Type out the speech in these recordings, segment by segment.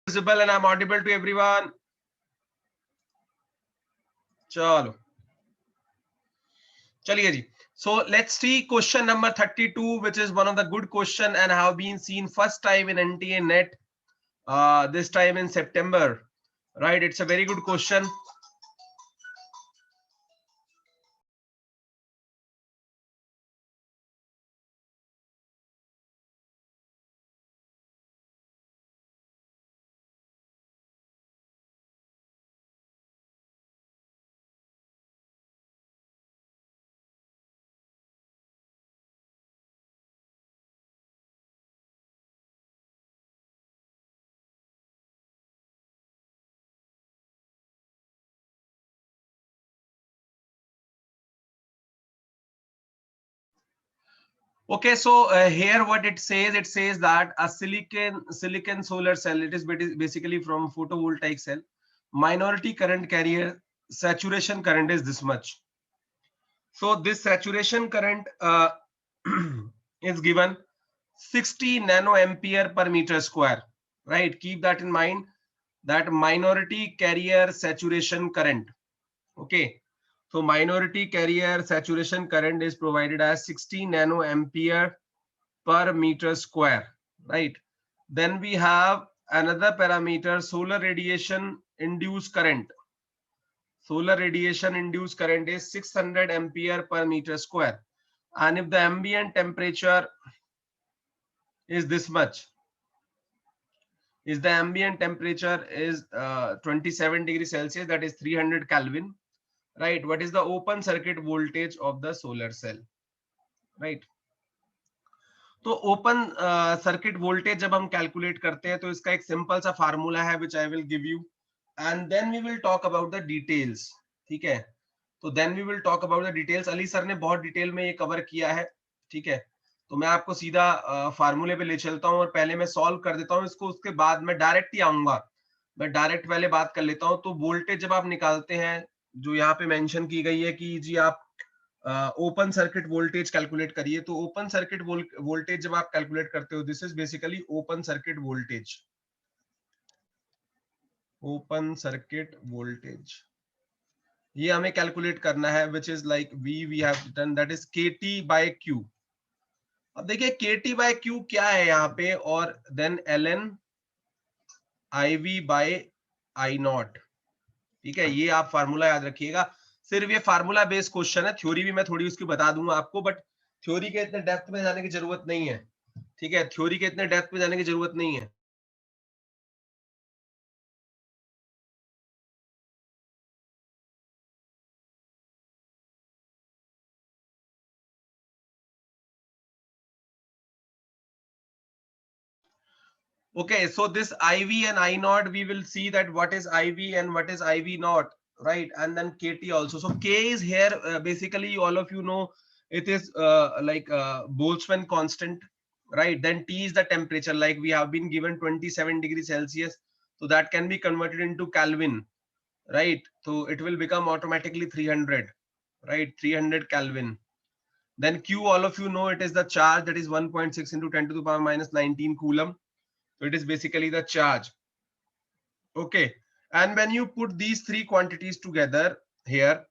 visible and I'm audible to everyone. चलो चलिए जी. So let's see question number 32, which is one of the good question and have been seen first time in NTA NET, this time in September. Right, it's a very good question. Okay, so here what it says that a silicon solar cell, it is basically from photovoltaic cell, minority current carrier, saturation current is this much. So this saturation current is given 60 nanoampere per meter square, right? Keep that in mind, that minority carrier saturation current. Okay, so minority carrier saturation current is provided as 60 nanoampere per meter square, right? Then we have another parameter, solar radiation induced current. Solar radiation induced current is 600 ampere per meter square. And if the ambient temperature is this much, is the ambient temperature is 27 degrees Celsius, that is 300 Kelvin, right? What is the open circuit voltage of the solar cell, right? तो open circuit voltage जब हम calculate करते हैं तो इसका एक simple सा formula है which I will give you and then we will talk about the details. ठीक है, तो then we will talk about the details. Ali sir ने बहुत डिटेल में ये कवर किया है. ठीक है, तो मैं आपको सीधा फार्मूले पे ले चलता हूँ और पहले मैं सॉल्व कर देता हूँ इसको, उसके बाद मैं डायरेक्ट ही आऊंगा. मैं डायरेक्ट पहले बात कर लेता हूँ. तो वोल्टेज जब आप निकालते हैं, जो यहाँ पे मेंशन की गई है कि जी आप ओपन सर्किट वोल्टेज कैलकुलेट करिए, तो ओपन सर्किट वोल्टेज जब आप कैलकुलेट करते हो, this is basically open circuit voltage. Open circuit voltage ये हमें कैलकुलेट करना है, which is like we have done, that is KT by Q. अब देखिए केटी बाय क्यू क्या है यहाँ पे, और then LN IV by I nought. ठीक है, ये आप फार्मूला याद रखिएगा. सिर्फ ये फार्मूला बेस्ड क्वेश्चन है, थ्योरी भी मैं थोड़ी उसकी बता दूंगा आपको, बट थ्योरी के इतने डेप्थ में जाने की जरूरत नहीं है. ठीक है, थ्योरी के इतने डेप्थ में जाने की जरूरत नहीं है. Okay, so this IV and I naught, we will see that what is IV and what is IV naught, right? And then KT also. So K is here, basically all of you know, it is like Boltzmann constant, right? Then T is the temperature, like we have been given 27 degrees Celsius, so that can be converted into Kelvin, right? So it will become automatically 300, right? 300 Kelvin. Then Q, all of you know, it is the charge, that is 1.6 into 10 to the power minus 19 coulomb. So it is basically the charge. Okay, and when you put these three quantities together here,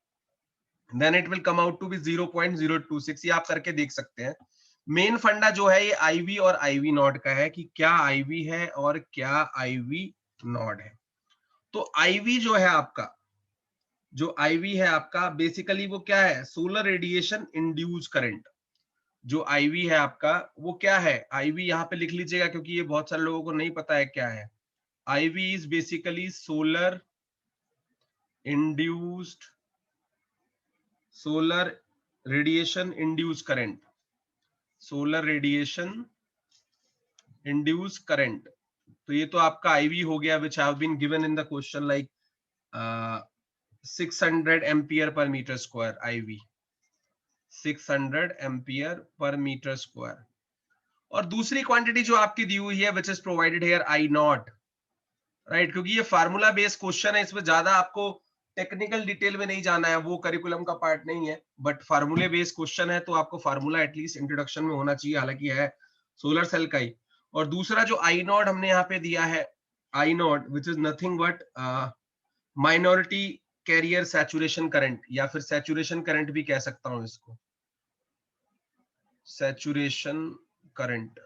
then it will come out to be 0.026. ये आप करके देख सकते हैं. Main फंडा जो है ये IV और IV नॉट का है, कि क्या IV है और क्या IV नॉट है. तो IV जो है आपका, जो IV है आपका, बेसिकली वो क्या है, सोलर रेडिएशन इंड्यूस करंट. जो IV है आपका वो क्या है, IV यहाँ पे लिख लीजिएगा, क्योंकि ये बहुत सारे लोगों को नहीं पता है क्या है. IV is basically solar radiation induced current. Solar radiation induced current. तो ये तो आपका IV हो गया, which have been given in the question, like 600 ampere per meter square. IV 600 ampere per meter square. और दूसरी क्वांटिटी जो आपकी दी हुई है, which is provided here, I naught, right? क्योंकि ये फार्मूला बेस्ड क्वेश्चन है, इसमें ज्यादा आपको टेक्निकल डिटेल में नहीं जाना है, वो करिकुलम का पार्ट नहीं है, बट फार्मूले बेस्ड क्वेश्चन है, तो आपको फार्मूला एटलीस्ट इंट्रोडक्शन में होना चाहिए, हालांकि है सोलर सेल का ही. और दूसरा जो आई नॉट हमने यहाँ पे दिया है, I naught which is nothing but minority carrier saturation current, या फिर सैचुरेशन करंट भी कह सकता हूं इसको, saturation current.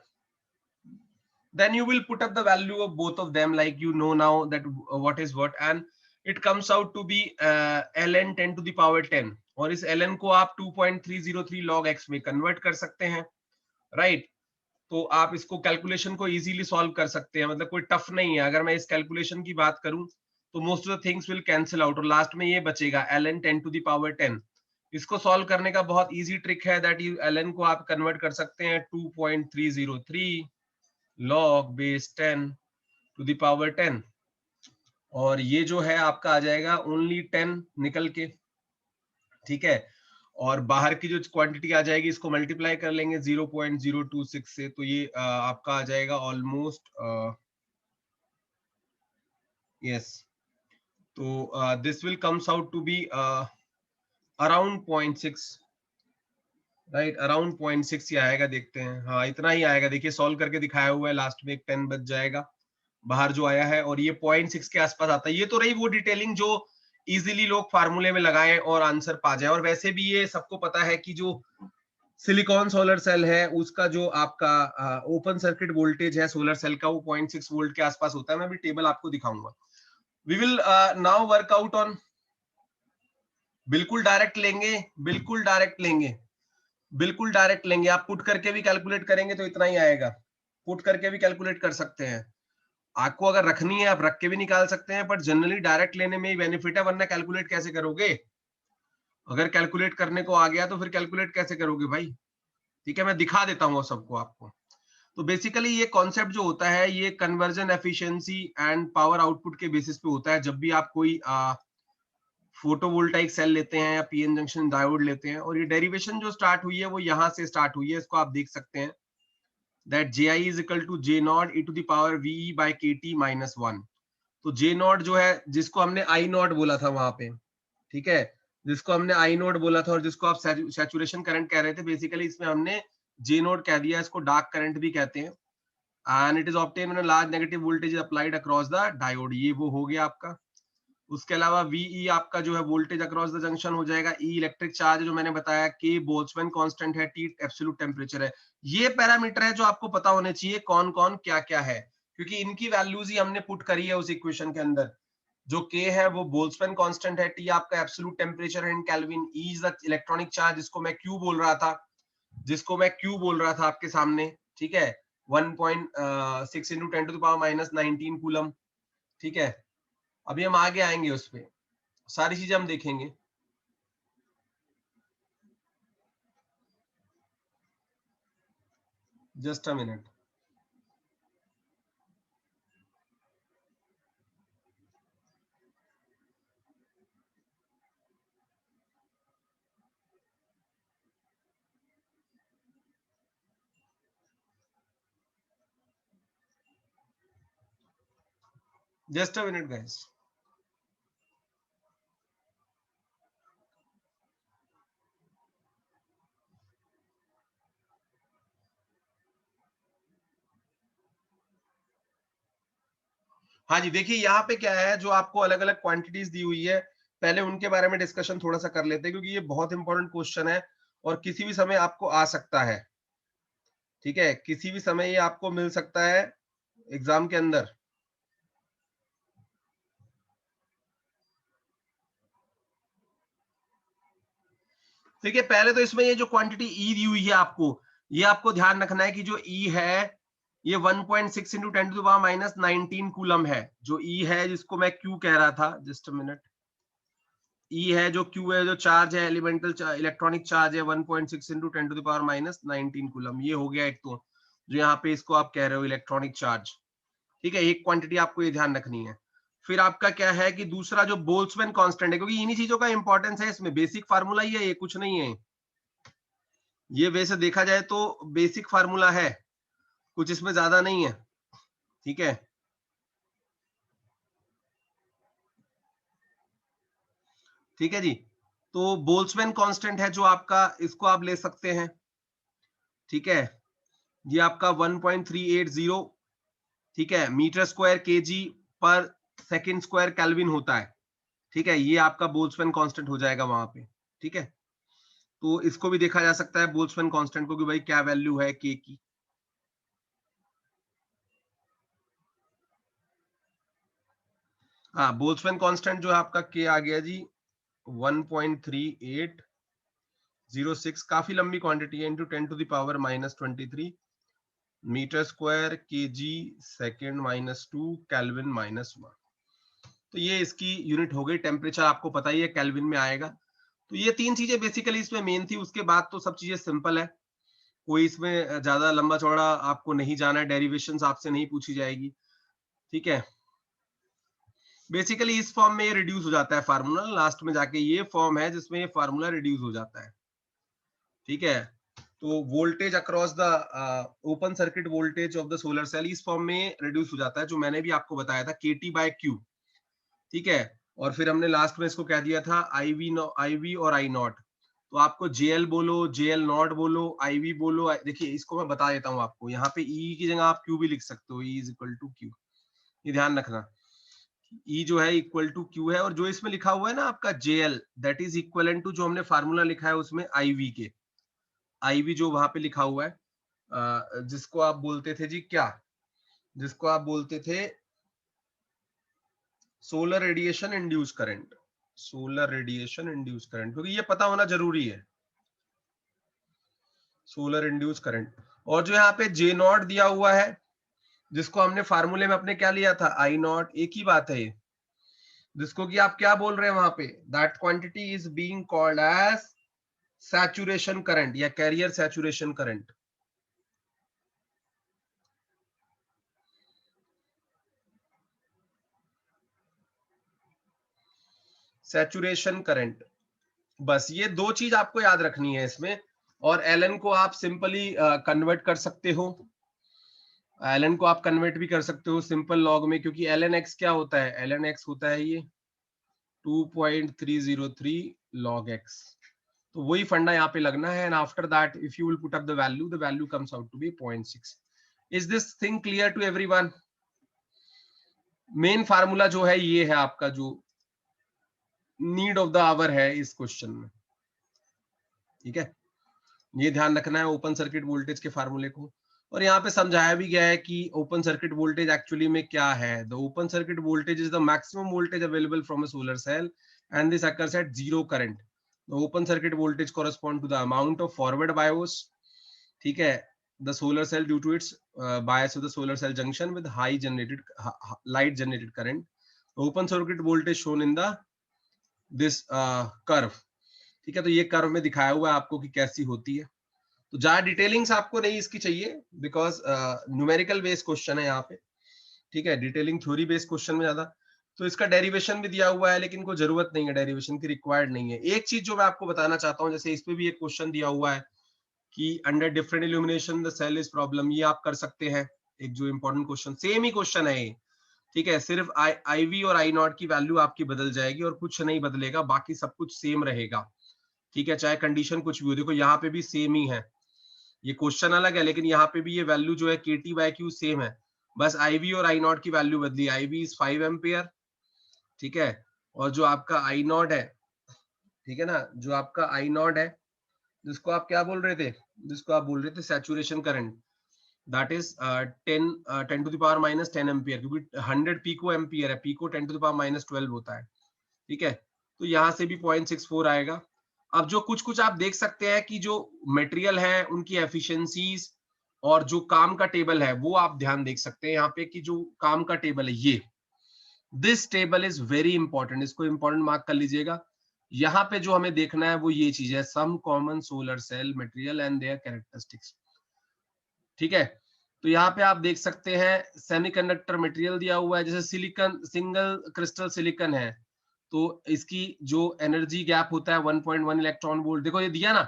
Then you will put up the value of both of them, like you know now that what is what, and it comes out to be ln 10 to the power 10, और इस ln को आप 2.303 log x में convert कर सकते हैं, right? तो आप इसको कैलकुलेशन को इजीली सॉल्व कर सकते हैं, मतलब कोई टफ नहीं है। अगर मैं इस कैलकुलेशन की बात करूं तो most of the things will cancel out और लास्ट में ये बचेगा ln 10 टू द पावर 10। इसको सॉल्व करने का बहुत इजी ट्रिक है दैट यू ln को आप कन्वर्ट कर सकते हैं 2.303 log base 10 to the power 10, और ये जो है आपका आ जाएगा ओनली 10 निकल के, ठीक है। और बाहर की जो क्वांटिटी आ जाएगी इसको मल्टीप्लाई कर लेंगे 0.026 से, तो ये आपका आ जाएगा ऑलमोस्ट यस, तो this will comes out to be around 0.6, right, around 0.6 ही आएगा, देखते हैं। हाँ इतना ही आएगा, देखिए सॉल्व करके दिखाया हुआ है, लास्ट में एक 10 बच जाएगा बाहर जो आया है, और ये 0.6 के आसपास आता है। ये तो रही वो डिटेलिंग जो इजीली लोग फार्मूले में लगाएं और आंसर पा जाए, और वैसे भी ये सबको पता है कि जो सिलिकॉन सोलर सेल है उसका जो आपका ओपन सर्किट वोल्टेज है सोलर सेल का वो 0.6 वोल्ट के आसपास होता है। मैं भी टेबल आपको दिखाऊंगा। We will now work out on, बिल्कुल डायरेक्ट लेंगे, बिल्कुल डायरेक्ट लेंगे, बिल्कुल डायरेक्ट लेंगे। आप पुट करके भी कैलकुलेट करेंगे तो इतना ही आएगा, पुट करके भी कैलकुलेट कर सकते हैं। आपको अगर रखनी है आप रख के भी निकाल सकते हैं, बट जनरली डायरेक्ट लेने में ही बेनिफिट है, वरना कैलकुलेट कैसे करोगे? अगर कैलकुलेट करने को आ गया तो फिर कैलकुलेट कैसे करोगे भाई? ठीक है, मैं दिखा देता हूँ सबको आपको। तो बेसिकली ये कॉन्सेप्ट जो होता है ये conversion efficiency and power output के बेसिस पे होता है। जब भी आप कोई फोटोवोल्टाइक सेल लेते हैं या पीएन जंक्शन डायोड लेते हैं, और ये डेरिवेशन जो स्टार्ट हुई है वो यहाँ से स्टार्ट हुई है, इसको आप देख सकते हैं that ji is equal to j naught e to the power ve by kt minus 1। तो जे नॉट जो है, जिसको हमने आई नॉट बोला था वहां पे, ठीक है, जिसको हमने आई नोट बोला था और जिसको आप सैचुरेशन करंट कह रहे थे, बेसिकली इसमें हमने जे नोट कह दिया, इसको डार्क करंट भी कहते हैं। And it is obtain when a large negative voltage applied across the diode, ये वो हो गया आपका। उसके अलावा वीई आपका जो है वोल्टेज अक्रॉस द जंक्शन हो जाएगा। ई इलेक्ट्रिक चार्ज जो मैंने बताया, के बोल्ट्जमैन कांस्टेंट है, टी एब्सोल्यूट टेम्परेचर है। ये पैरामीटर है जो आपको पता होने चाहिए कौन कौन क्या क्या है, क्योंकि इनकी वैल्यूज ही हमने पुट करी है उस इक्वेशन के अंदर। जो K है वो बोल्ट्जमैन कांस्टेंट है, T आपका एब्सोल्यूट टेम्परेचर है in kelvin, E is the electronic charge जिसको मैं Q बोल रहा था, जिसको मैं Q बोल रहा था आपके सामने, ठीक है, 1.6 into 10 to the power minus 19 coulomb, ठीक है। अभी हम आगे आएंगे, उस पे सारी चीजें हम देखेंगे। Just a minute. Just a minute guys. हाँ जी, देखिए यहाँ पे क्या है, जो आपको अलग अलग क्वांटिटीज दी हुई है, पहले उनके बारे में डिस्कशन थोड़ा सा कर लेते हैं, क्योंकि ये बहुत इंपॉर्टेंट क्वेश्चन है और किसी भी समय आपको आ सकता है, ठीक है, किसी भी समय ये आपको मिल सकता है एग्जाम के अंदर। ठीक है, पहले तो इसमें ये जो क्वांटिटी ई दी हुई है आपको, ये आपको ध्यान रखना है कि जो ई है ये 1.6 into 10 to the power minus 19 coulomb है। जो ई है जिसको मैं क्यू कह रहा था, जस्ट अ मिनट, ई है जो क्यू है, जो चार्ज है, एलिमेंटल इलेक्ट्रॉनिक चार्ज है 1.6 into 10 to the power minus 19 coulomb, ये हो गया एक तो, जो यहाँ पे इसको आप कह रहे हो इलेक्ट्रॉनिक चार्ज, ठीक है, एक क्वांटिटी आपको ये ध्यान रखनी है। फिर आपका क्या है कि दूसरा जो बोल्ट्जमैन कांस्टेंट है, क्योंकि इन्हीं चीजों का इंपॉर्टेंस है, इसमें बेसिक फार्मूला ही है, ये कुछ नहीं है, ये वैसे देखा जाए तो बेसिक फार्मूला है, कुछ इसमें ज्यादा नहीं है, ठीक है। ठीक है जी, तो बोल्ट्जमैन कांस्टेंट है जो आपका, इसको आप ले सकते हैं, ठीक है, ये आपका 1.380, ठीक है, मीटर स्क्वायर केजी पर सेकंड स्क्वायर केल्विन होता है। ठीक है, ये आपका बोल्ट्जमैन कांस्टेंट हो जाएगा वहां पे। ठीक है, तो इसको भी देखा जा सकता है बोल्ट्जमैन कांस्टेंट को कि भाई क्या वैल्यू है के की। हाँ, बोल्ट्जमैन कांस्टेंट जो है आपका के आ गया जी 1.3806, काफी लंबी क्वांटिटी है, into 10 to the power -23 metre square KG second -2 kelvin -1। तो ये इसकी यूनिट हो गई। टेम्परेचर आपको पता ही है केल्विन में आएगा। तो ये तीन चीजें बेसिकली इसमें मेन थी। उसके बाद तो सब चीजें सिंपल है, कोई इसमें ज्यादा लंबा चौड़ा आपको नहीं जाना है, डेरिवेशंस आपसे नहीं पूछी जाएगी। ठीक है, बेसिकली इस फॉर्म में ये रिड्यूस हो जाता है फार्मूला, लास्ट में जाके ये फॉर्म है जिसमें ये फार्मूला रिड्यूस हो जाता है। ठीक है, तो voltage across the open circuit voltage of the solar cell इस फॉर्म में रिड्यूस हो जाता है, जो मैंने भी आपको बताया था KT बाय Q। ठीक है, और फिर हमने लास्ट में इसको कह दिया था IV और I नॉट। तो आपको JL बोलो, JL नॉट बोलो, IV बोलो। देखिए इसको मैं बता देता हूँ आपको, यहाँ पे E की जगह आप Q भी लिख सकते हो, E is equal to Q। ये ध्यान रखना, E जो है इक्वल टू Q है, और जो इसमें लिखा हुआ है ना आपका JL, that is equal to जो हमने फार्मूला लिखा है उसमें IV के। IV जो वहां पे लिखा हुआ है, जिसको आप बोलते थे जी क्या, जिसको आप बोलते थे solar radiation induce current. Solar radiation induce current, क्योंकि ये पता होना जरूरी है, सोलर इंड्यूस करंट। और जो यहाँ पे J नॉट दिया हुआ है, जिसको हमने फार्मूले में अपने क्या लिया था I नॉट, एक ही बात है ये, जिसको कि आप क्या बोल रहे हैं वहां पे, that quantity is being called as saturation current या carrier saturation current. Saturation current, बस ये दो चीज आपको याद रखनी है इसमें। और एलन को आप सिंपली कन्वर्ट कर सकते हो, एलन को आप कन्वर्ट भी कर सकते हो सिंपल लॉग में, क्योंकि एलन एक्स क्या होता है, एलन एक्स होता है ये 2.303 log x। तो वही फंडा यहाँ पे लगना है, and after that if you will put up the value comes out to be 0.6। Is this thing clear to everyone? Main formula जो है ये है आपका, जो नीड ऑफ द आवर है इस क्वेश्चन में। ठीक है, ये ध्यान रखना है ओपन सर्किट वोल्टेज के फार्मूले को। और यहाँ पे समझाया भी गया है कि ओपन सर्किट वोल्टेज एक्चुअली में क्या है। The open circuit voltage is the maximum voltage available from a solar cell and this occurs at zero current. The open circuit voltage correspond to the amount of forward bias, ठीक है, the solar cell due to its bias of the solar cell junction with high generated light generated current. Open circuit voltage shown in the this curve। ठीक है, तो ये curve में दिखाया हुआ है आपको कि कैसी होती है। तो ज्यादा डिटेलिंग्स आपको नहीं इसकी चाहिए, बिकॉज न्यूमेरिकल बेस्ड क्वेश्चन है यहाँ पे। ठीक है, डिटेलिंग थ्योरी बेस्ड क्वेश्चन में ज्यादा, तो इसका डेरिवेशन भी दिया हुआ है, लेकिन कोई जरूरत नहीं है, डेरिवेशन की रिक्वायर्ड नहीं है। एक चीज जो मैं आपको बताना चाहता हूँ, जैसे इस पे भी एक क्वेश्चन दिया हुआ है कि under different illumination the cell is problem, ये आप कर सकते हैं। एक जो इंपॉर्टेंट क्वेश्चन, सेम ही क्वेश्चन है ये। ठीक है, सिर्फ IV और I नॉट की वैल्यू आपकी बदल जाएगी और कुछ नहीं बदलेगा, बाकी सब कुछ सेम रहेगा। ठीक है, चाहे कंडीशन कुछ भी हो। देखो यहाँ पे भी सेम ही है, ये क्वेश्चन अलग है, लेकिन यहाँ पे भी ये वैल्यू जो है KT बाय Q सेम है, बस IV और I नॉट की वैल्यू बदली। IV इज 5 एम्पियर, ठीक है, और जो आपका I नॉट है, ठीक है ना, जो आपका I नॉट है, जिसको आप क्या बोल रहे थे, जिसको आप बोल रहे थे saturation current, that is 10 to the power -10 ampere, क्योंकि 100 पिको एम्पियर है, पिको 10 टू द पावर -12 होता है। ठीक है, तो यहाँ से भी 0.64 आएगा। अब जो कुछ कुछ आप देख सकते हैं कि जो मटेरियल है उनकी एफिशिएंसीज और जो काम का टेबल है वो आप ध्यान देख सकते हैं यहाँ पे, कि जो काम का टेबल है ये, this table is very important, इसको इंपॉर्टेंट मार्क कर लीजिएगा। यहाँ पे जो हमें देखना है वो ये चीज है, some common solar cell material and their characteristics. ठीक है, तो यहाँ पे आप देख सकते हैं सेमीकंडक्टर मटेरियल दिया हुआ है, जैसे सिलिकॉन, सिंगल क्रिस्टल सिलिकॉन है, तो इसकी जो एनर्जी गैप होता है 1.1 इलेक्ट्रॉन वोल्ट। देखो ये दिया ना,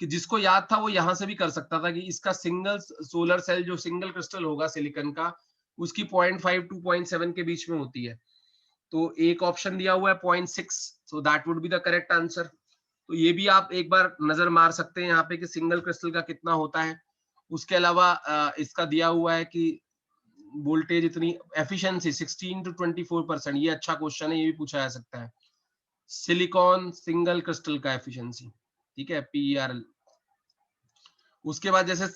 कि जिसको याद था वो यहां से भी कर सकता था, कि इसका सिंगल सोलर सेल जो सिंगल क्रिस्टल होगा सिलिकॉन का, उसकी 0.5 टू 0.7 के बीच में होती है। तो एक ऑप्शन दिया हुआ है 0.6, so that would be the correct answer. तो ये भी आप एक बार नजर मार सकते हैं यहाँ पे कि सिंगल क्रिस्टल का कितना होता है। उसके अलावा इसका दिया हुआ है कि वोल्टेज इतनी एफिशिएंसी 16 to 24%, ये अच्छा क्वेश्चन है, ये भी पूछा जा सकता है। सिलिकॉन सिंगल क्रिस्टल का एफिशिएंसी, ठीक है, PERL। उसके बाद जैसे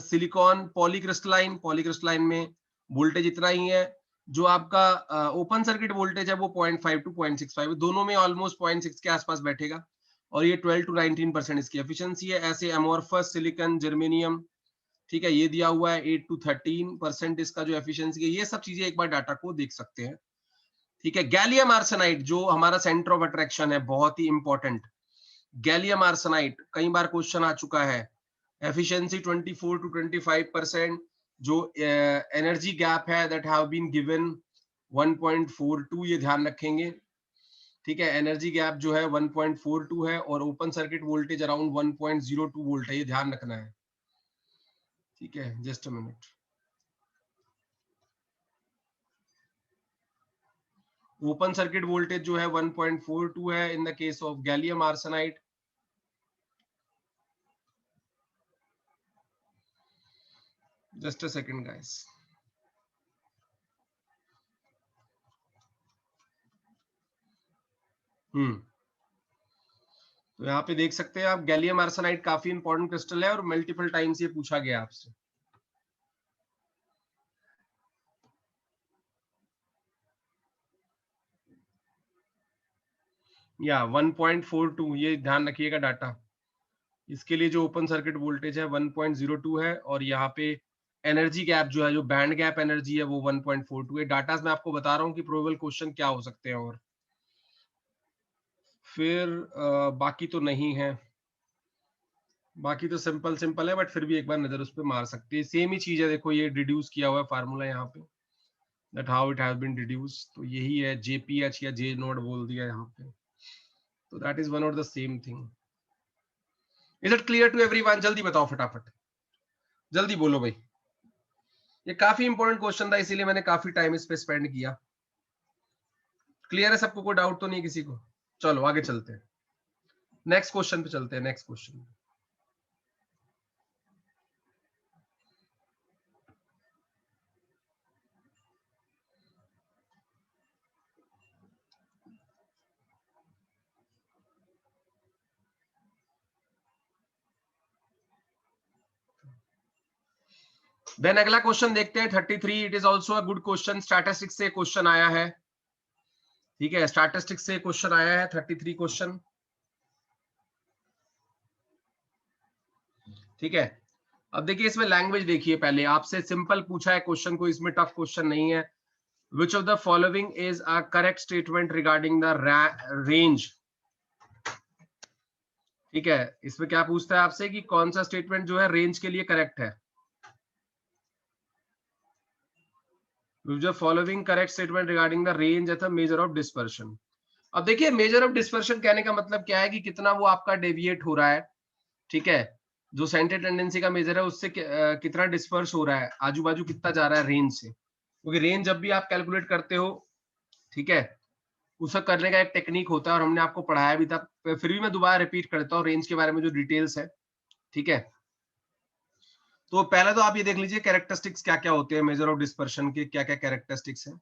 सिलिकॉन पॉलीक्रिस्टलाइन में वोल्टेज इतना ही है, जो आपका ओपन सर्किट वोल्टेज है वो 0.5 to 0.65, दोनों में ऑलमोस्ट 0.6 के आसपास बैठेगा, और ये 12 to 19% इसकी एफिशिएंसी है। ऐसे एमोर्फस सिलिकॉन जर्मेनियम, ठीक है, ये दिया हुआ है 8 to 13% इसका जो एफिशिएंसी है। ये सब चीजें एक बार डाटा को देख सकते हैं, ठीक है। गैलियम आर्सेनाइड जो हमारा सेंटर ऑफ अट्रैक्शन है, बहुत ही इंपॉर्टेंट। गैलियम आर्सेनाइड कई बार क्वेश्चन आ चुका है, एफिशिएंसी 24 to 25%, जो एनर्जी गैप है दैट हैव बीन गिवन 1.42, ये ध्यान रखेंगे, ठीक है। एनर्जी गैप जो है 1.42 है, और open circuit voltage around 1.02 volt है, ये ध्यान रखना है, ठीक है। Just a minute. Open circuit voltage जो है 1.42 है in the case of gallium arsenide. Just a second guys. तो यहाँ पे देख सकते हैं आप, गैलियम आर्सेनाइड काफी इंपॉर्टेंट क्रिस्टल है, और मल्टीपल टाइम्स ये पूछा गया आपसे। या 1.42, ये ध्यान रखिएगा डाटा। इसके लिए जो ओपन सर्किट वोल्टेज है 1.02 है, और यहाँ पे एनर्जी गैप जो है, जो बैंड गैप एनर्जी है, वो 1.42 है। डाटा मैं आपको बता रहा हूँ कि प्रोबेबल क्वेश्चन क्या हो सकते हैं। और फिर बाकी तो नहीं है, बाकी तो सिंपल है, बट फिर भी एक बार नजर उस पर मार सकते हैं। सेम ही चीज है, देखो ये डिड्यूस किया हुआ है फार्मूला यहाँ पे, that how it has been reduce, तो यही है JPH या J नोड बोल दिया यहाँ पे, तो that is one of the same thing. Is it clear to everyone? जल्दी बताओ, फटाफट जल्दी बोलो भाई। ये काफी इंपॉर्टेंट क्वेश्चन था, इसीलिए मैंने काफी टाइम इस पे स्पेंड किया। क्लियर है सबको? कोई डाउट तो नहीं किसी को? चलो आगे चलते हैं, नेक्स्ट क्वेश्चन पे चलते हैं। नेक्स्ट क्वेश्चन, देन अगला क्वेश्चन देखते हैं 33। It is also a good question, statistics से क्वेश्चन आया है, ठीक है। स्टैटिस्टिक्स से क्वेश्चन आया है 33 क्वेश्चन, ठीक है। अब देखिए इसमें लैंग्वेज देखिए, पहले आपसे सिंपल पूछा है क्वेश्चन को, इसमें टफ क्वेश्चन नहीं है। Which of the following is a correct statement regarding the range, ठीक है। इसमें क्या पूछता है आपसे कि कौन सा स्टेटमेंट जो है रेंज के लिए करेक्ट है। जो following correct statement regarding the range at the measure of dispersion. अब देखिए मेजर ऑफ डिस्पर्शन कहने का मतलब क्या है कि कितना वो आपका डेविएट हो रहा है, ठीक है। जो सेंटर टेंडेंसी का मेजर है उससे कितना डिस्पर्स हो रहा है, आजू बाजू कितना जा रहा है रेंज से, क्योंकि रेंज जब भी आप कैलकुलेट करते हो, ठीक है, उसका करने का एक टेक्निक होता है, और हमने आपको पढ़ाया भी था। फिर भी मैं दोबारा रिपीट करता हूँ रेंज के बारे में जो डिटेल्स है, ठीक है। तो पहले तो आप ये देख लीजिए कैरेक्टरिस्टिक्स क्या क्या होते हैं मेजर ऑफ डिस्पर्शन के, क्या क्या कैरेक्टरिस्टिक्स है।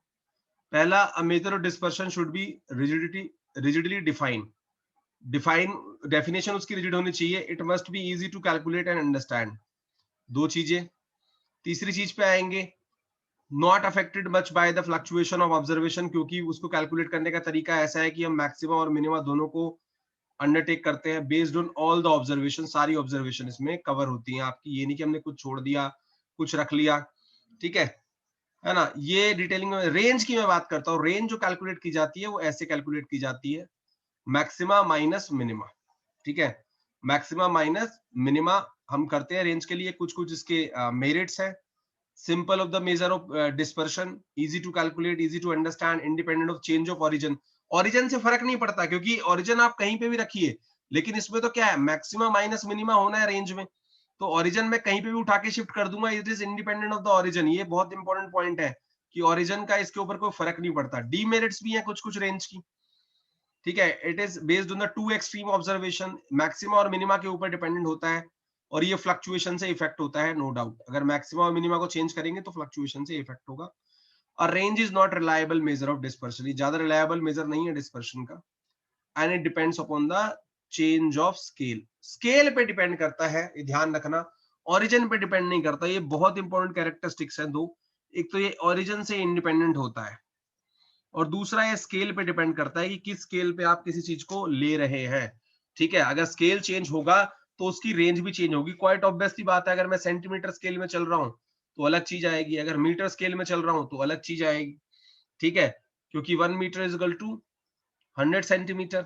पहला, a measure of dispersion should be rigidly define definition उसकी रिजिड होनी चाहिए। It must be easy to calculate and understand, दो चीजें। तीसरी चीज पे आएंगे, not affected much by the fluctuation of observation, क्योंकि उसको कैलकुलेट करने का तरीका ऐसा है कि हम मैक्सिमम और मिनिमम दोनों को अंडरटेक करते हैं based on all the observation. सारी ऑब्जर्वेशन इसमें कवर होती हैं आपकी, ये नहीं कि हमने कुछ छोड़ दिया, कुछ रख लिया, ठीक है ना। ये डिटेलिंग में रेंज की मैं बात करता हूँ। रेंज जो कैलकुलेट की जाती है वो ऐसे कैलकुलेट की जाती है, मैक्सिमा माइनस मिनिमा, ठीक है। मैक्सिमा माइनस मिनिमा हम करते हैं रेंज के लिए। कुछ कुछ इसके मेरिट्स है। Simple of the measure of dispersion, easy to calculate, easy to understand, independent of change of origin. Origin से फर्क नहीं पड़ता, क्योंकि ओरिजिन आप कहीं पे भी रखिए, लेकिन इसमें तो क्या है, मैक्सिमा माइनस मिनिमा होना है रेंज में, तो ओरिजिन में कहीं पे भी उठा के शिफ्ट कर दूंगा, it is independent of the origin. ये बहुत इंपॉर्टेंट पॉइंट है कि ओरिजिन का इसके ऊपर कोई फर्क नहीं पड़ता। डीमेरिट्स भी है कुछ कुछ रेंज की, ठीक है। It is based on the two extreme observation, maxima और मिनिमा के ऊपर डिपेंडेंट होता है। और ये फ्लक्चुएशन से इफेक्ट होता है, नो डाउट। अगर मैक्सिमा और मिनिमा को चेंज करेंगे तो फ्लक्चुएशन से इफेक्ट होगा। और range is not reliable major of dispersion, ये ज्यादा रिलायबल मेजर नहीं है डिस्पर्शन का। And it depends upon the change of scale, scale पे डिपेंड करता है, ये ध्यान रखना, ओरिजिन पे डिपेंड नहीं करता। ये बहुत इंपॉर्टेंट कैरेक्टरिस्टिक्स हैं दो, एक तो ये ओरिजिन से इंडिपेंडेंट होता है और दूसरा ये स्केल पे डिपेंड करता है कि किस स्केल पे आप किसी चीज को ले रहे हैं। ठीक है, अगर स्केल चेंज होगा तो उसकी रेंज भी चेंज होगी, क्वाइट ऑब्वियसली बात है। अगर मैं सेंटीमीटर स्केल में चल रहा हूँ तो अलग चीज आएगी, अगर मीटर स्केल में चल रहा हूँ तो अलग चीज आएगी। ठीक है, क्योंकि 1 metre is equal to 100 centimetre,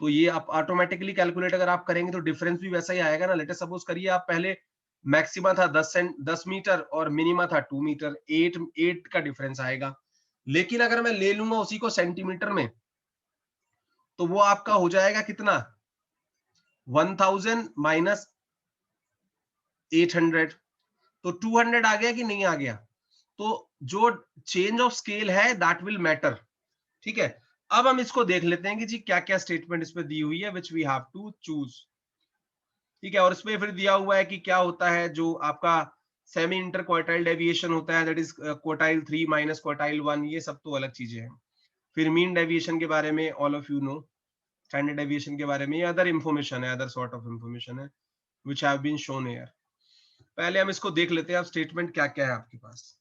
तो ये आप ऑटोमेटिकली कैलकुलेट अगर आप करेंगे तो डिफरेंस भी वैसा ही आएगा ना। लेट अस सपोज करिए आप पहले मैक्सिमा था 10 मीटर और मिनिमा था 2 मीटर, 8 का डिफरेंस आएगा। लेकिन अगर मैं ले लूंगा उसी को सेंटीमीटर में तो वो आपका हो जाएगा कितना, 1000 माइनस 800, तो 200 आ गया कि नहीं आ गया। तो जो चेंज ऑफ स्केल है दैट विल मैटर। ठीक है, अब हम इसको देख लेते हैं कि जी क्या क्या स्टेटमेंट इस पे दी हुई है which we have to choose. ठीक है, और इसमें फिर दिया हुआ है कि क्या होता है जो आपका सेमी इंटर क्वार्टाइल डेविएशन होता है, that is quartile 3 minus quartile 1, ये सब तो अलग चीजें हैं। फिर मीन डेविएशन के बारे में all of you know, standard deviation के बारे में, ये अदर इंफॉर्मेशन है, अदर सॉर्ट ऑफ इंफॉर्मेशन है which have been shown here. पहले हम इसको देख लेते हैं, अब स्टेटमेंट क्या क्या है आपके पास।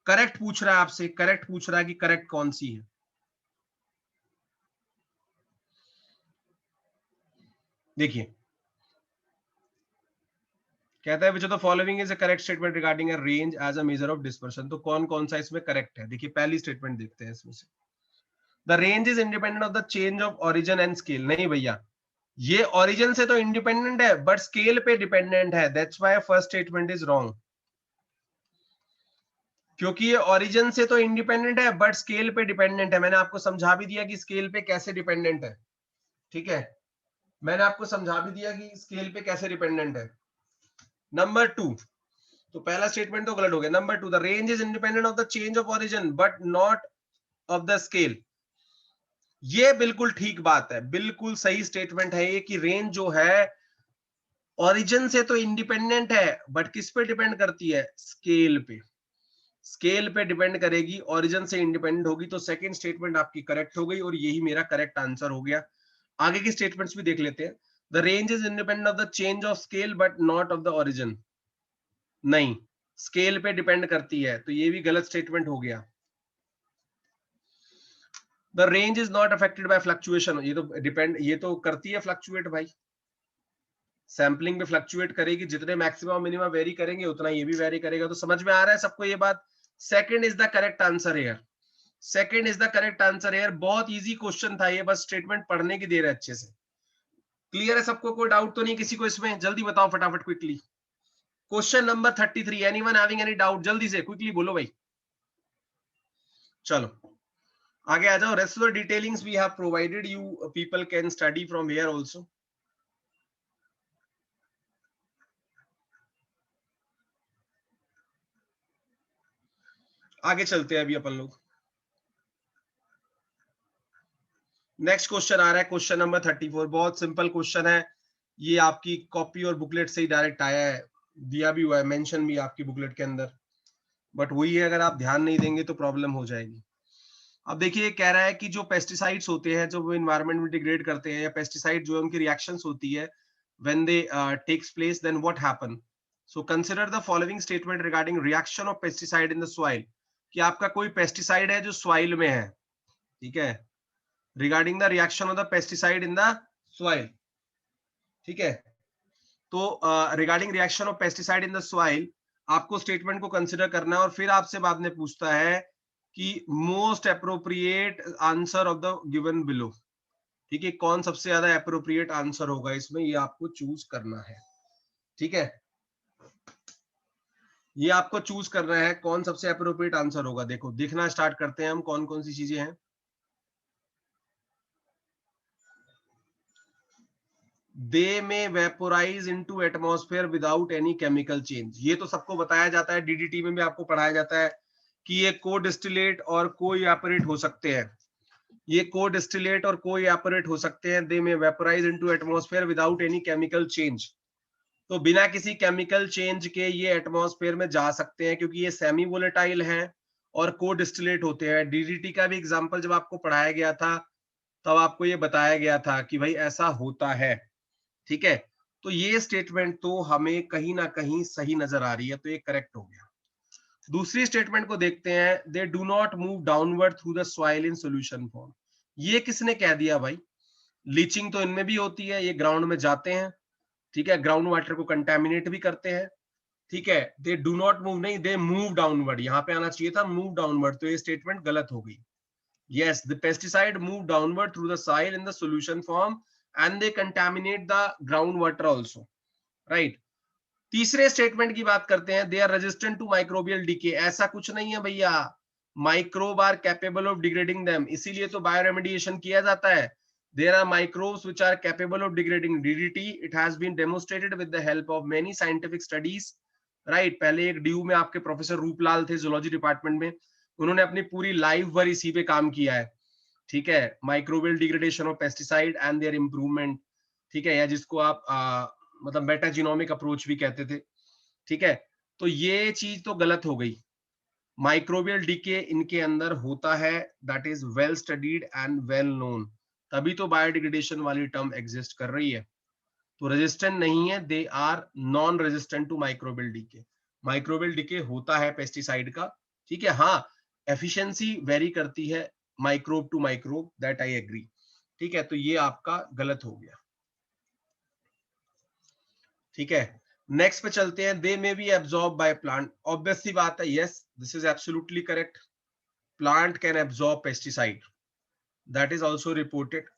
करेक्ट पूछ रहा है आपसे, करेक्ट पूछ रहा है कि करेक्ट कौन सी है। देखिए, कहता है which of the following is a correct statement regarding a range as a measure of dispersion, तो कौन कौन सा इसमें करेक्ट है। देखिए पहली स्टेटमेंट देखते हैं इसमें से, the range is independent of the change of origin and scale. नहीं भैया, ये ओरिजिन से तो इंडिपेंडेंट है बट स्केल पे डिपेंडेंट है, that's why first statement is wrong. क्योंकि ये ओरिजिन से तो इंडिपेंडेंट है बट स्केल पे डिपेंडेंट है। मैंने आपको समझा भी दिया कि स्केल पे कैसे डिपेंडेंट है। ठीक है, मैंने आपको समझा भी दिया कि स्केल पे कैसे डिपेंडेंट है। नंबर 2, तो पहला स्टेटमेंट तो गलत हो गया। Number 2, the range is independent of the change of origin but not of the scale. ये बिल्कुल ठीक बात है, बिल्कुल सही स्टेटमेंट है ये कि रेंज जो है ओरिजिन से तो इंडिपेंडेंट है बट किस पे डिपेंड करती है, स्केल पे। स्केल पे डिपेंड करेगी, ओरिजिन से इंडिपेंडेंट होगी। तो सेकंड स्टेटमेंट आपकी करेक्ट हो गई और यही मेरा करेक्ट आंसर हो गया। आगे की स्टेटमेंट्स भी देख लेते हैं। The range is independent of the change of scale but not of the origin. नहीं, स्केल पे डिपेंड करती है, तो ये भी गलत स्टेटमेंट हो गया। The range is not affected by fluctuation, ये तो डिपेंड, ये तो करती है फ्लक्चुएट भाई, सैंपलिंग में फ्लक्चुएट करेगी, जितने मैक्सिमम मिनिमम वेरी करेंगे उतना ये भी वेरी करेगा। तो समझ में आ रहा है सबको ये बात। Second is the correct answer here, second is the correct answer here. बहुत इजी क्वेश्चन था ये, बस स्टेटमेंट पढ़ने की देर है अच्छे से। क्लियर है सबको, कोई डाउट तो नहीं किसी को इसमें? जल्दी बताओ फटाफट quickly. Question number 33, anyone having any doubt, जल्दी से क्विकली बोलो भाई। चलो आगे आ जाओ। Rest of the detailings we have provided you, people can study from here also. आगे चलते हैं अभी अपन लोग। नेक्स्ट क्वेश्चन आ रहा है, क्वेश्चन नंबर 34। बहुत सिंपल क्वेश्चन है ये, आपकी कॉपी और बुकलेट से ही डायरेक्ट आया है, दिया भी हुआ है, मेंशन भी आपकी बुकलेट के अंदर। बट वही है, अगर आप ध्यान नहीं देंगे तो प्रॉब्लम हो जाएगी। अब देखिए, कह रहा है कि जो पेस्टिसाइड्स होते हैं जो वो इन्वायरमेंट में डिग्रेड करते हैं, या पेस्टिसाइड जो है उनकी रिएक्शंस होती है, when they takes place then what happen. So consider the following statement regarding reaction of pesticide in the soil. कि आपका कोई पेस्टिसाइड है जो सॉइल में है, ठीक है, regarding the reaction of the pesticide in the soil. ठीक है, तो regarding reaction of pesticide in the soil आपको स्टेटमेंट को कंसीडर करना है, और फिर आपसे बाद में पूछता है कि most appropriate answer of the given below. ठीक है, कौन सबसे ज्यादा अप्रोप्रिएट आंसर होगा इसमें, ये आपको चूज करना है। ठीक है, ये आपको चूज करना है कौन सबसे अप्रोप्रिएट आंसर होगा। देखो देखना स्टार्ट करते हैं हम कौन कौन सी चीजें हैं। दे में vaporise into atmosphere without any chemical change, ये तो सबको बताया जाता है, डीडीटी में भी आपको पढ़ाया जाता है कि ये को डिस्टिलेट और को इवेपोरेट हो सकते हैं। ये को डिस्टिलेट और को इवेपोरेट हो सकते हैं, दे में vaporise into atmosphere without any chemical change. तो बिना किसी केमिकल चेंज के ये एटमॉस्फेयर में जा सकते हैं क्योंकि ये सेमी वोलेटाइल हैं और को डिस्टिलेट होते हैं। डीडीटी का भी एग्जांपल जब आपको पढ़ाया गया था तब आपको ये बताया गया था कि भाई ऐसा होता है, ठीक है। तो ये स्टेटमेंट तो हमें कहीं ना कहीं सही नजर आ रही है, तो ये करेक्ट हो गया। दूसरी स्टेटमेंट को देखते हैं, they do not move downward through the soil in solution form. ये किसने कह दिया भाई? लीचिंग तो इनमें भी होती है, ये ग्राउंड में जाते हैं, ठीक है, ग्राउंड वाटर को कंटेमिनेट भी करते हैं, ठीक है। दे डू नॉट मूव नहीं, दे मूव डाउनवर्ड, यहाँ पे आना चाहिए था मूव डाउनवर्ड, तो ये स्टेटमेंट गलत हो गई। Yes, the pesticide move downward through the soil in the solution form and they contaminate the groundwater also, right? तीसरे स्टेटमेंट की बात करते हैं, they are resistant to microbial decay. ऐसा कुछ नहीं है भैया, microbe are capable of degrading them, इसीलिए तो बायोरेमेडिएशन किया जाता है। There are microbes which are capable of degrading DDT. It has been demonstrated with the help of many scientific studies, right. पहले एक ड्यू में आपके प्रोफेसर रूपलाल थे जूलॉजी डिपार्टमेंट में, उन्होंने अपनी पूरी लाइफ भर इसी पे काम किया है, ठीक है। Microbial degradation of pesticide and their improvement, ठीक है, या जिसको आप मतलब मेटाजीनोमिक अप्रोच भी कहते थे, ठीक है। तो ये चीज तो गलत हो गई। माइक्रोबियल डीके इनके अंदर होता है, that is well studied and well known, तभी तो बायोडिग्रेडेशन वाली टर्म एग्जिस्ट कर रही है। तो रेजिस्टेंट नहीं है, they are non resistant to microbial decay. Microbial decay होता है पेस्टिसाइड का, ठीक है। हाँ, एफिशिएंसी वेरी करती है microbe to microbe, that I agree, ठीक है। तो ये आपका गलत हो गया, ठीक है। नेक्स्ट पे चलते हैं, they may be absorb by plant. Obvious सी बात है, yes this is absolutely correct, plant can absorb pesticide, that is also reported.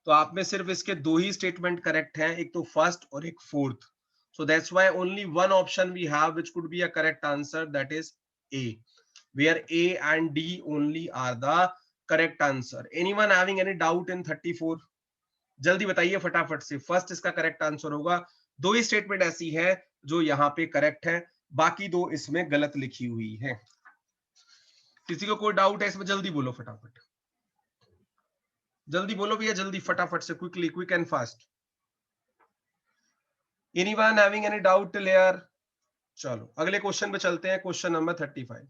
तो आप में सिर्फ इसके दो ही स्टेटमेंट करेक्ट हैं, एक तो फर्स्ट और एक fourth. So that's why only one option we have which could be a correct answer, that is A, where A and D only are the correct answer. Anyone having any doubt in 34? जल्दी बताइए फटाफट से, first इसका correct answer होगा। दो ही statement ऐसी है जो यहाँ पे करेक्ट है, बाकी दो इसमें गलत लिखी हुई है। किसी को कोई डाउट है इसमें? जल्दी बोलो फटाफट, जल्दी बोलो भैया, जल्दी फटाफट से, quickly, quick and fast. Anyone having any doubt till here? चलो अगले क्वेश्चन पे चलते हैं, क्वेश्चन नंबर 35।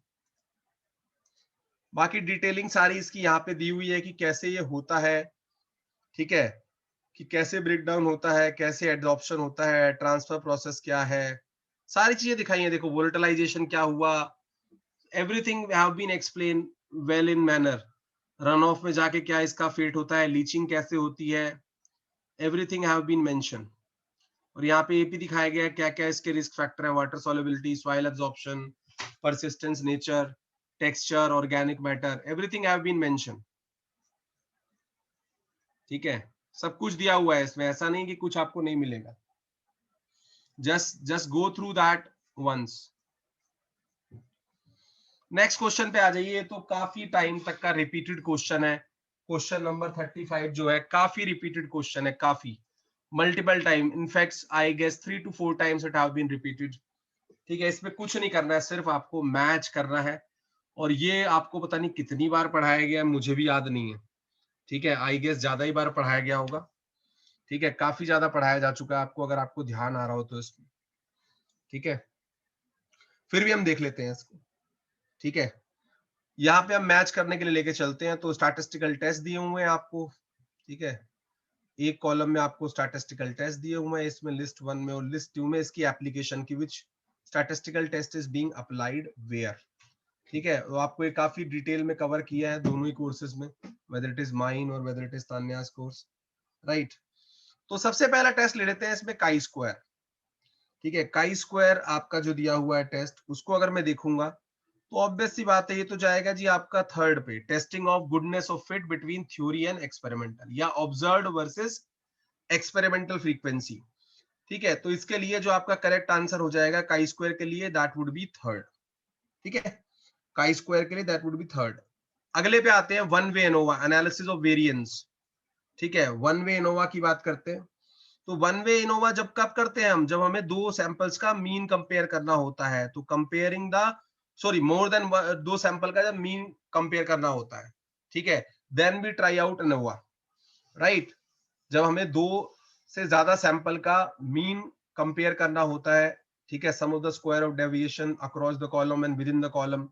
बाकी डिटेलिंग सारी इसकी यहाँ पे दी हुई है कि कैसे ये होता है, ठीक है, कि कैसे ब्रेक डाउन होता है, कैसे एडॉप्शन होता है, ट्रांसफर प्रोसेस क्या है, सारी चीजें दिखाई हैं। देखो वोलेटिलाइजेशन क्या हुआ, everything have been explain well in manner. Run off में जाके क्या इसका फेट होता है, लीचिंग कैसे होती है, एवरीथिंग हैव बीन मेंशन। और यहाँ पे ये भी दिखाया गया है क्या क्या इसके रिस्क फैक्टर है, water solubility, soil absorption, persistence, nature, texture, organic matter, everything have been mention, ठीक है। सब कुछ दिया हुआ है इसमें, ऐसा नहीं कि कुछ आपको नहीं मिलेगा। Just go through that once. Next question पे आ जाइए। तो काफी टाइम तक का रिपीटेड क्वेश्चन है, क्वेश्चन नंबर 35 जो है काफी रिपीटेड क्वेश्चन है, काफी multiple time, in fact I guess 3 to 4 times it have been repeated, ठीक है। इसमें कुछ नहीं करना है, सिर्फ आपको मैच करना है। और ये आपको पता नहीं कितनी बार पढ़ाया गया है, मुझे भी याद नहीं है, ठीक है। आई गेस ज्यादा ही बार पढ़ाया गया होगा, ठीक है, काफी ज्यादा पढ़ाया जा चुका है आपको, अगर आपको ध्यान आ रहा हो तो इसमें, ठीक है। फिर भी हम देख लेते हैं इसको, ठीक है। यहाँ पे हम मैच करने के लिए लेके चलते हैं। तो स्टैटिस्टिकल टेस्ट दिए हुए हैं आपको, ठीक है। एक कॉलम में आपको स्टैटिस्टिकल टेस्ट दिए हुए हैं, इसमें लिस्ट 1 में और लिस्ट 2 में इसकी एप्लीकेशन की, which statistical test is being applied where, ठीक है। वो आपको ये काफी डिटेल में कवर किया है दोनों ही कोर्सेज में, वेदर इट इज माइन और whether it is Tanya's course, right. तो सबसे पहला टेस्ट ले लेते हैं इसमें, काई स्क्वायर, ठीक है। काई स्क्वायर आपका जो दिया हुआ है टेस्ट, उसको अगर मैं देखूंगा तो ऑब्वियस सी बात है ये तो जाएगा जी आपका थर्ड पे, testing of goodness of fit between theory and experimental, या ऑब्जर्व्ड वर्सेस एक्सपेरिमेंटल फ्रीक्वेंसी, ठीक है। तो इसके लिए जो आपका करेक्ट आंसर हो जाएगा काई स्क्वायर के लिए, दैट वुड बी थर्ड, ठीक है। काई स्क्वायर के लिए दैट वुड बी थर्ड। अगले पे आते हैं, one way ANOVA, analysis of variance, ठीक है। वन वे एनोवा की बात करते हैं। तो वन वे इनोवा जब कब करते हैं हम, जब हमें दो सैंपल्स का मीन कंपेयर करना होता है। तो comparing the, sorry, more than दो सैंपल का जब मीन कंपेयर करना होता है, ठीक है। Then we try out ANOVA, right. जब हमें दो से ज्यादा सैंपल का मीन कंपेयर करना होता है, ठीक है, sum of the square of deviation across the column and within the column,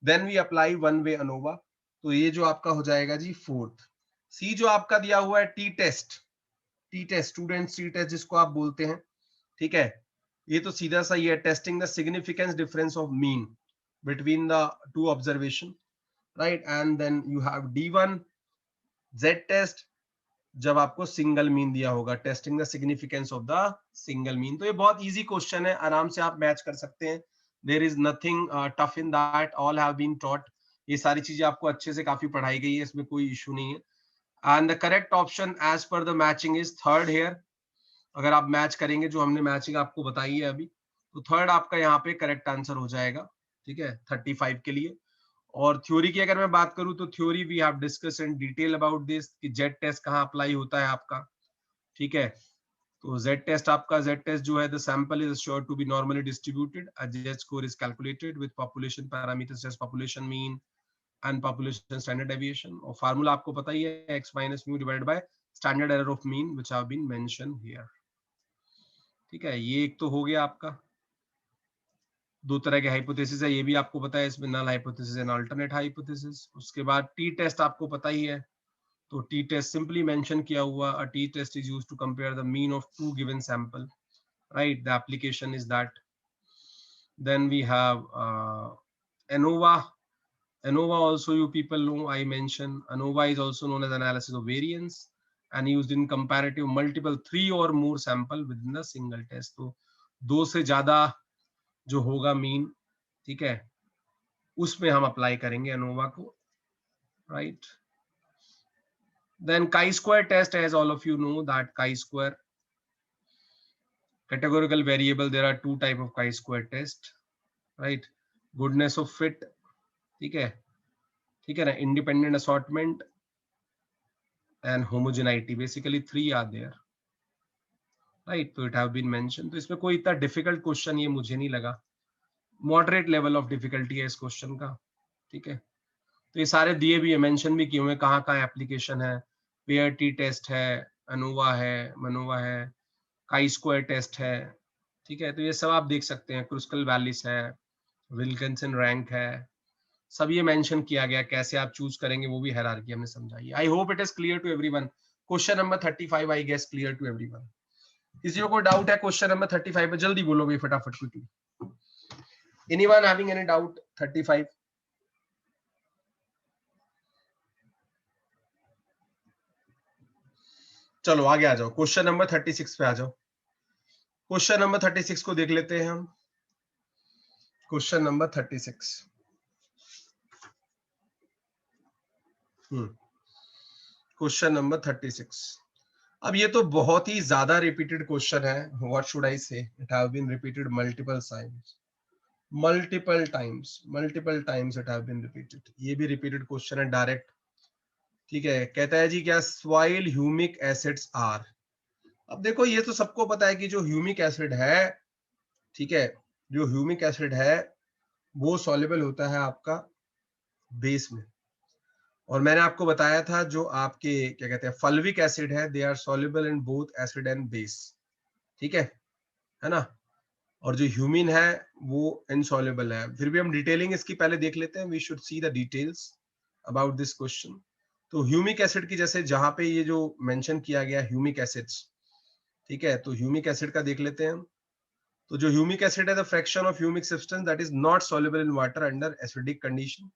then we apply one way ANOVA। तो ये जो आपका हो जाएगा जी फोर्थ। सी जो आपका दिया हुआ है T test, student T test जिसको आप बोलते हैं, ठीक है, ये तो सीधा सा ये है, testing the significance difference of mean between the two observation, right. And then you have D1 Z test, जब आपको सिंगल मीन दिया होगा, testing the significance of the single mean. तो ये बहुत इजी क्वेश्चन है, आराम से आप मैच कर सकते हैं। There is nothing tough in that, all have been taught. ये सारी चीजें आपको अच्छे से काफी पढ़ाई गई है, इसमें कोई इशू नहीं है। And the correct option as per the matching is third here. अगर आप मैच करेंगे जो हमने मैचिंग आपको बताई है अभी, तो थर्ड आपका यहाँ पे करेक्ट आंसर हो जाएगा, ठीक है, 35 के लिए। और थ्योरी की अगर मैं बात करूं तो theory we have discuss in detail about this कि जेड टेस्ट कहाँ अप्लाई होता है आपका, ठीक है। तो जेड टेस्ट आपका, जेड टेस्ट जो है, the sample is sure to be normally distributed, a Z score is calculated with population parameters जैसे population mean and population standard deviation. और फार्मूला आपको पता ही है, X minus mu divided by standard error of mean which have been mention here, ठीक है। ये एक तो हो गया आपका, दो तरह के हाइपोथेसिस है, ये भी आपको पता है, इसमें null hypothesis and alternate hypothesis. उसके बाद टी टेस्ट आपको पता ही है, तो टी टेस्ट सिंपली मेंशन किया हुआ, a T test is used to compare the mean of two given sample, right? The application is that. Then we have ANOVA. ANOVA also you people know, I mentioned ANOVA is also known as analysis of variance and used in comparative multiple 3 or more sample within a single test. तो दो से ज्यादा जो होगा mean, ठीक है, उसमें हम अप्लाई करेंगे ANOVA को, right? Then chi-square test, as all of you know that chi-square categorical variable, there are two type of chi-square test, right? Goodness of fit, ठीक है, ठीक है ना, independent assortment and homogeneity, basically 3 are there, right. तो it have been mention. तो इसमें कोई इतना डिफिकल्ट क्वेश्चन ये मुझे नहीं लगा, मॉडरेट लेवल ऑफ डिफिकल्टी है इस क्वेश्चन का, ठीक है। तो ये सारे दिए भी है, मेंशन भी किए हुए, कहाँ कहाँ एप्लीकेशन है, पेयर टी टेस्ट है, अनोवा है, मनोवा है, काई स्क्वायर टेस्ट है, ठीक है। तो ये सब आप देख सकते हैं, क्रुस्कल वैलिस है, विल्किंसन रैंक है, सब ये मेंशन किया गया, कैसे आप चूज करेंगे वो भी हायरार्की हमने समझाई। I hope it is clear to everyone. Question number 35 I guess clear to everyone. किसी को कोई डाउट है क्वेश्चन नंबर 35 में, जल्दी बोलो भाई फटाफट quickly. Anyone having any doubt 35? चलो आगे आ जाओ, क्वेश्चन नंबर 36 पे आ जाओ। क्वेश्चन नंबर 36 को देख लेते हैं हम। Question number 36, question number 36। अब ये तो बहुत ही ज्यादा रिपीटेड क्वेश्चन है, what should I say, it have been repeated multiple times it have been repeated. ये भी रिपीटेड क्वेश्चन है डायरेक्ट, ठीक है। कहता है जी क्या सॉइल ह्यूमिक एसिड्स आर। अब देखो ये तो सबको पता है कि जो ह्यूमिक एसिड है, ठीक है, जो ह्यूमिक एसिड है वो सॉल्युबल होता है आपका बेस में। और मैंने आपको बताया था जो आपके क्या कहते हैं फल्विक एसिड है, they are soluble in both acid and base, ठीक है ना। और जो ह्यूमिन है वो इनसॉल्युबल है। फिर भी हम डिटेलिंग इसकी पहले देख लेते हैं, we should see the details about this question. तो ह्यूमिक एसिड की जैसे जहां पे ये जो मेंशन किया गया ह्यूमिक एसिड्स, ठीक है, तो ह्यूमिक एसिड का देख लेते हैं हम। तो जो ह्यूमिक एसिड है, the fraction of humic substance that is not soluble in water under acidic condition,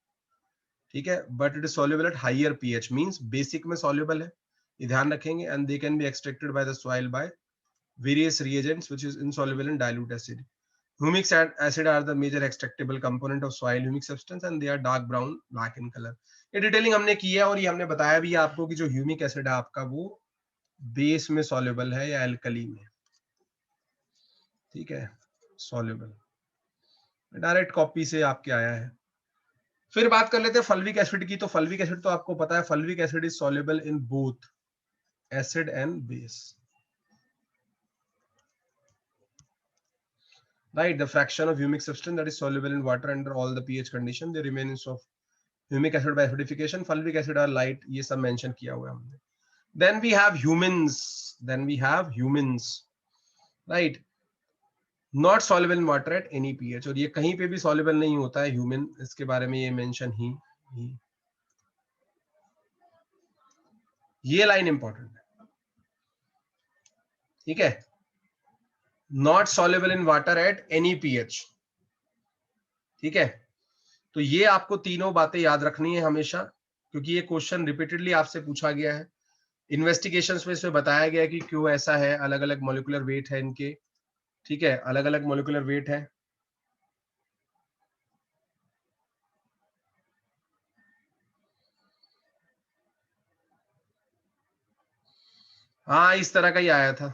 ठीक है, but it is soluble at higher pH, means basic में सॉल्युबल है, ये ध्यान रखेंगे। And they can be extracted by the soil by various reagents which is insoluble in dilute acid. Humic acid are the major extractable component of soil humic substance and they are dark brown black in color। ये detailing हमने की है और ये हमने बताया भी है आपको कि जो ह्यूमिक एसिड है आपका वो बेस में सॉल्युबल है या एल्कली में, ठीक है, सॉल्युबल। डायरेक्ट कॉपी से आपके आया है। फिर बात कर लेते हैं फल्विक एसिड की। तो फल्विक एसिड तो आपको पता है, fulvic acid is soluble in both acid and base, right? The fraction of humic substance that is soluble in water under all the pH condition, they remain in soft humic acid by acidification, sulphuric acid और light, ये सब mention किया हुआ है हमने. Then we have humins, right, not soluble in water at any pH, और ये कहीं पे भी सॉल्युबल नहीं होता है ह्यूमन, इसके बारे में ये मेंशन ही ये लाइन इंपॉर्टेंट है, ठीक है, not soluble in water at any pH, ठीक है. तो ये आपको तीनों बातें याद रखनी है हमेशा, क्योंकि ये क्वेश्चन रिपीटेडली आपसे पूछा गया है. इन्वेस्टिगेशंस में इसमें बताया गया है कि क्यों ऐसा है, अलग अलग मोलिकुलर वेट है इनके, ठीक है, अलग अलग मोलिकुलर वेट है. हाँ, इस तरह का ही आया था.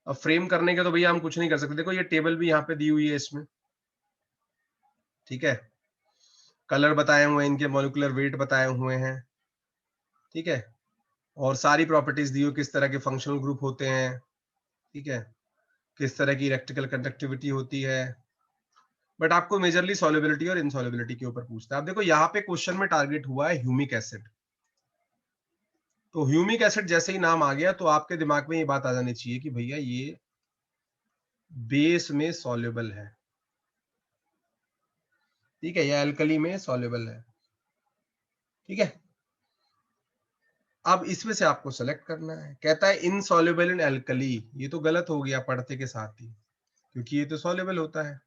अब फ्रेम करने के तो भैया हम कुछ नहीं कर सकते. देखो ये टेबल भी यहाँ पे दी हुई है इसमें, ठीक है, कलर बताए हुए हैं, इनके मॉलिक्यूलर वेट बताए हुए हैं, ठीक है, और सारी प्रॉपर्टीज दी हुई, किस तरह के फंक्शनल ग्रुप होते हैं, ठीक है, किस तरह की इलेक्ट्रिकल कंडक्टिविटी होती है. बट आपको मेजरली सॉल्युबिलिटी और इनसॉल्युबिलिटी के ऊपर पूछता है. अब देखो यहाँ पे क्वेश्चन में टारगेट हुआ है ह्यूमिक एसिड. तो ह्यूमिक एसिड जैसे ही नाम आ गया तो आपके दिमाग में ये बात आ जानी चाहिए कि भैया ये बेस में सॉल्युबल है, ठीक है, या एल्कली में सॉल्युबल है, ठीक है. अब इसमें से आपको सेलेक्ट करना है. कहता है इनसॉल्युबल इन एल्कली, ये तो गलत हो गया पढ़ते के साथ ही, क्योंकि ये तो सॉल्युबल होता है,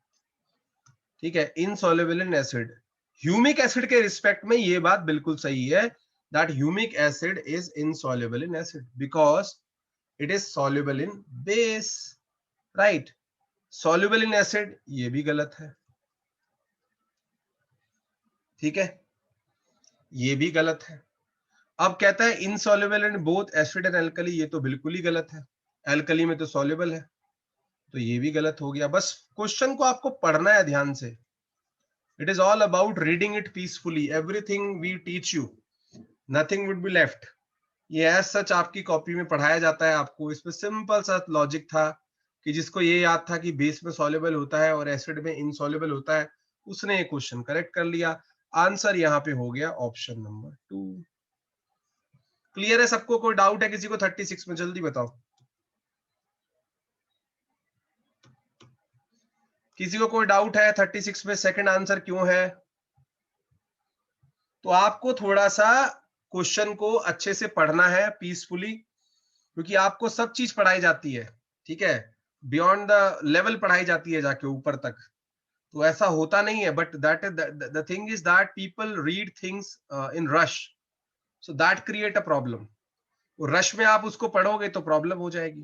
ठीक है. Insoluble in acid, humic acid के रिस्पेक्ट में ये बात बिल्कुल सही है, that humic acid is insoluble in acid because it is soluble in base, right. Soluble in acid, ये भी गलत है, ठीक है, ये भी गलत है. अब कहता है insoluble in both acid and alkali, ये तो बिल्कुल ही गलत है, एल्कली में तो सॉल्युबल है, तो ये भी गलत हो गया. बस क्वेश्चन को आपको पढ़ना है ध्यान से. It is all about reading it peacefully. Everything we teach you, nothing would be left. ये एज सच आपकी कॉपी में पढ़ाया जाता है आपको. इसमें सिंपल सा लॉजिक था कि जिसको ये याद था कि बेस में सॉल्युबल होता है और एसिड में इनसॉल्युबल होता है, उसने ये क्वेश्चन करेक्ट कर लिया. आंसर यहाँ पे हो गया ऑप्शन नंबर 2. क्लियर है सबको? कोई डाउट है किसी को 36 में? जल्दी बताओ, किसी को कोई डाउट है 36 में सेकंड आंसर क्यों है? तो आपको थोड़ा सा क्वेश्चन को अच्छे से पढ़ना है पीसफुली, क्योंकि आपको सब चीज पढ़ाई जाती है, ठीक है, बियॉन्ड द लेवल पढ़ाई जाती है जाके ऊपर तक. तो ऐसा होता नहीं है, but that is the thing is that people read things in rush, so that create a problem. Rush में आप उसको पढ़ोगे तो प्रॉब्लम हो जाएगी.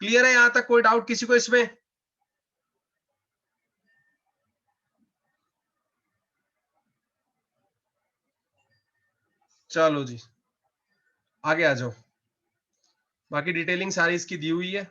क्लियर है यहां तक? कोई डाउट किसी को इसमें? चलो जी, आगे आ जाओ. बाकी डिटेलिंग सारी इसकी दी हुई है.